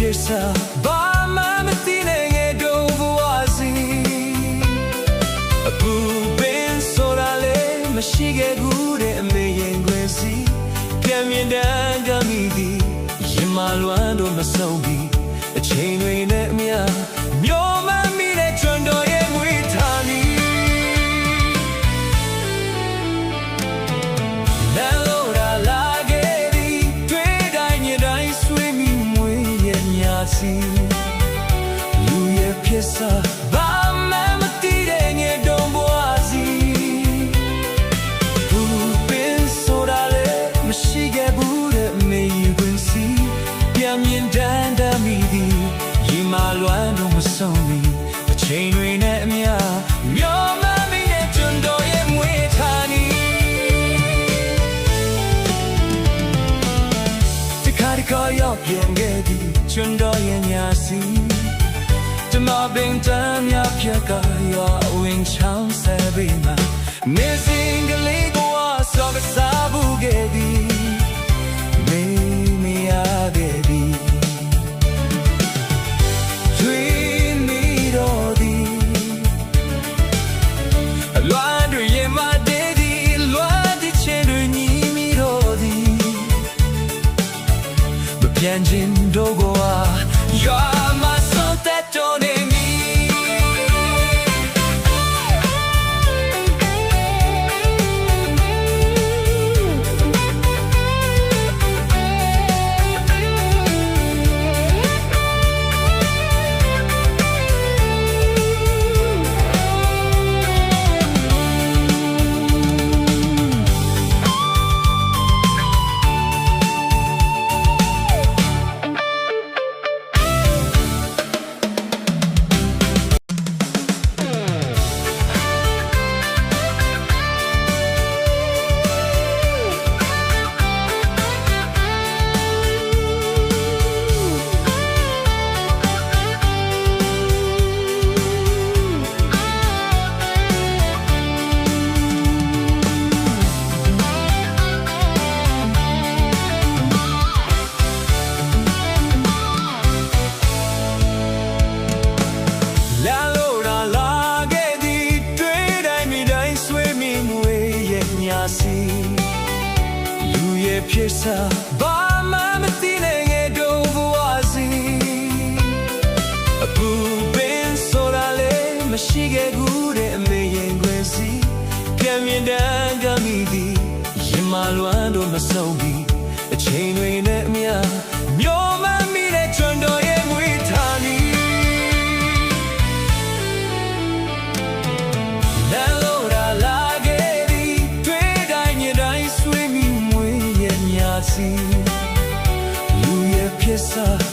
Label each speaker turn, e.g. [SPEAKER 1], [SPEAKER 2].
[SPEAKER 1] ဖြစ်စာဘာမှမသိတဲ့ငယ်တို့ဘဝစီအခုပင်ဆိုတာလေမရှိခဲ့ဘူးတဲ့အမေရင်ခွင်စီပြန်မြင်တမ်းကြမိသည်ရင်မလွမ်းတော့မဆုံးဘူးအချိန်တွေနဲ့အမျှမျိုးမမိတဲ့ကျွန်းတော်ရဲ့ငွေထားနီလာလို့လာခဲ့သည်တွေ့တိုင်းညတိုင်းဆွေးမိမွေရဲ့ညာစီလူရဲ့ဖြစ်စာဘာမှမသိတဲ့ငယ်တုံးဘဝစီဘူးပင်ဆိုတာလေမရှိခဲ့ဘူးတဲ့မေယူခွင့်စီပြန်မြင်တမ်းတမိသည်ရင်မလွမ်းတော့မဆုံးဘူးအချိန်တွေနဲ့အမျှမျိုးမမိတဲ့ကျွန်းတော်ရဲ့မွေးထားနီဒီခါဒီခါရောက်ပြန်ခဲ့သည်ကျွန်းတော်ရဲ့ညာစီတမပင်တမ်းများဖြတ်ကာရွာဝင်ချောင်းဆဲပေးမှာနေစဉ်ကလေးကဆောကစားဘူးခဲ့သည်မေမရခဲ့သည်တွင်နေတော့သည်လွမ်းတွေရင်မတည်သည်လွမ်းတဲ့ချင်တွေညီမိတော့သည်မပြန်ခြင်းတော့ကွာရွာမဆုံးတဲ့တော်နေလူရဲ့ဖြစ်စာဘာမှမသိတဲ့ငယ်တို့ဘဝစီအခုပင်ဆိုတာလေမရှိခဲ့ဘူးတဲ့အမေရင်ခွင်စီပြန်မြင်တမ်းကြမိသည်ရင်မလွမ်းတော့မဆုံးဘူးအချိန်တွေနဲ့အမျှမျိုးမမိတဲ့ကျွန်းတော်ရဲ့ငွေထားနီလူရဲ့ဖြစ်စာ